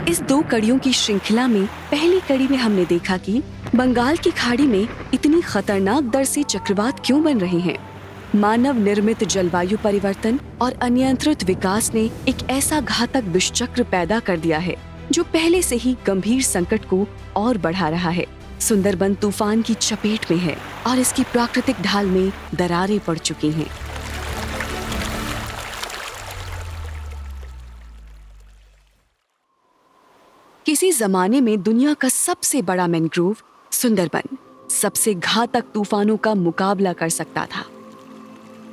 इस 2 कड़ियों की श्रृंखला में पहली कड़ी में हमने देखा कि बंगाल की खाड़ी में इतनी खतरनाक दर से चक्रवात क्यों बन रहे हैं। मानव निर्मित जलवायु परिवर्तन और अनियंत्रित विकास ने एक ऐसा घातक विषचक्र पैदा कर दिया है जो पहले से ही गंभीर संकट को और बढ़ा रहा है। सुंदरबन तूफान की चपेट में है और इसकी प्राकृतिक ढाल में दरारें पड़ चुकी हैं। किसी जमाने में दुनिया का सबसे बड़ा मैंग्रोव सुंदरबन सबसे घातक तूफानों का मुकाबला कर सकता था।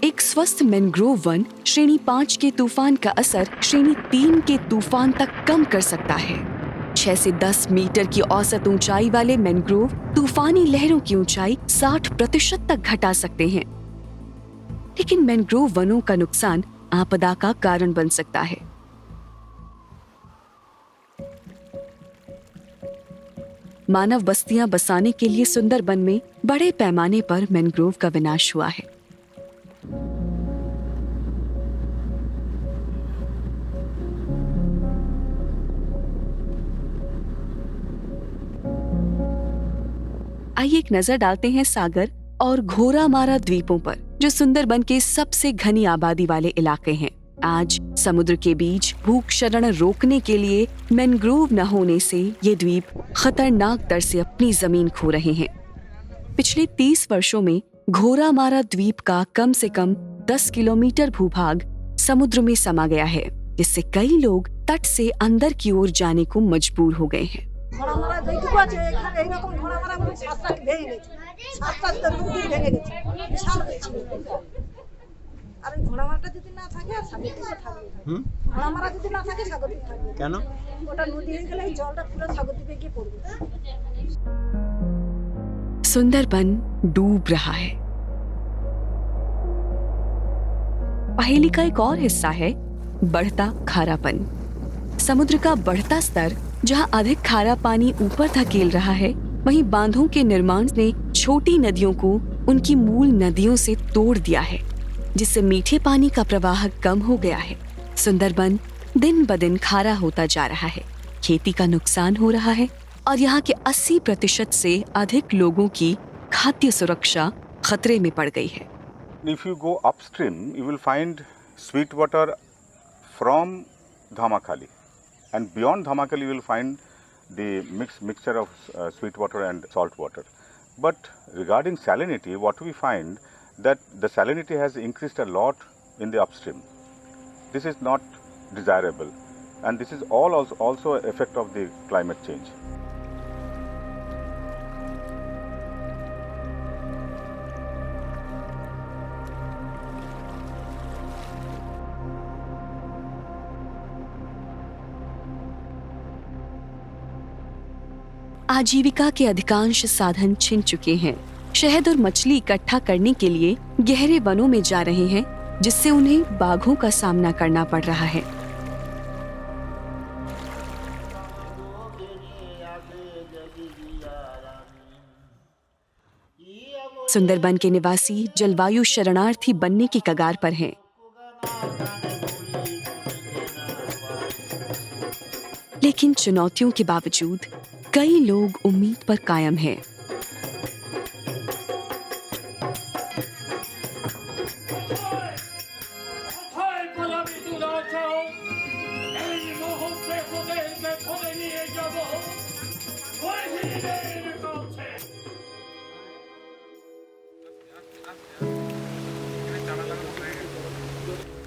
एक स्वस्थ मैंग्रोव वन श्रेणी 5 के तूफान का असर श्रेणी 3 के तूफान तक कम कर सकता है। 6 से 10 मीटर की औसत ऊंचाई वाले मैंग्रोव तूफानी लहरों की ऊंचाई 60% तक घटा सकते हैं। लेकिन मैंग्रोव वनों का नुकसान आपदा का कारण बन सकता है। मानव बस्तियां बसाने के लिए सुंदरबन में बड़े पैमाने पर मैंग्रोव का विनाश हुआ है। आइए एक नजर डालते हैं सागर और घोरामारा द्वीपों पर, जो सुंदरबन के सबसे घनी आबादी वाले इलाके हैं। आज समुद्र के बीच भूक्षरण रोकने के लिए मैंग्रोव न होने से ये द्वीप खतरनाक दर से अपनी जमीन खो रहे हैं। पिछले 30 वर्षों में घोरामारा द्वीप का कम से कम 10 किलोमीटर भूभाग समुद्र में समा गया है, जिससे कई लोग तट से अंदर की ओर जाने को मजबूर हो गए हैं। सुंदरबन डूब रहा है। पहेली का एक और हिस्सा है बढ़ता खारापन। समुद्र का बढ़ता स्तर जहां अधिक खारा पानी ऊपर धकेल रहा है, वहीं बांधों के निर्माण ने छोटी नदियों को उनकी मूल नदियों से तोड़ दिया है, जिससे मीठे पानी का प्रवाह कम हो गया है। सुंदरबन दिन ब दिन खारा होता जा रहा है, खेती का नुकसान हो रहा है और यहाँ के 80% से अधिक लोगों की खाद्य सुरक्षा खतरे में पड़ गई है। If you go upstream, you will find sweet water from Dhamakhali, and beyond Dhamakhali you will find the mixture of sweet water and salt water. But regarding salinity, what we find that the salinity has increased a lot in the upstream. This is not desirable, and this is all also an effect of the climate change. आजीविका के अधिकांश साधन छिन चुके हैं। शहद और मछली इकट्ठा करने के लिए गहरे वनों में जा रहे हैं, जिससे उन्हें बाघों का सामना करना पड़ रहा है। सुंदरबन के निवासी जलवायु शरणार्थी बनने की कगार पर हैं। लेकिन चुनौतियों के बावजूद कई लोग उम्मीद पर कायम हैं।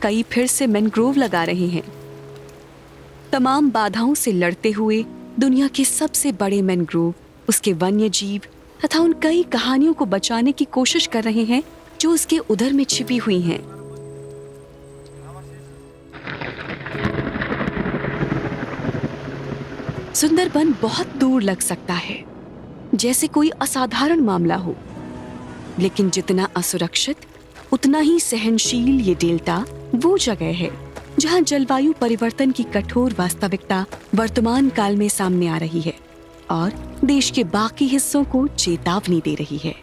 कई फिर से मैंग्रोव लगा रहे हैं। तमाम बाधाओं से लड़ते हुए दुनिया के सबसे बड़े मैंग्रोव, उसके वन्य जीव तथा उन कई कहानियों को बचाने की कोशिश कर रहे हैं जो उसके उदर में छिपी हुई हैं। सुंदरबन बहुत दूर लग सकता है, जैसे कोई असाधारण मामला हो, लेकिन जितना असुरक्षित उतना ही सहनशील ये डेल्टा वो जगह है जहां जलवायु परिवर्तन की कठोर वास्तविकता वर्तमान काल में सामने आ रही है और देश के बाकी हिस्सों को चेतावनी दे रही है।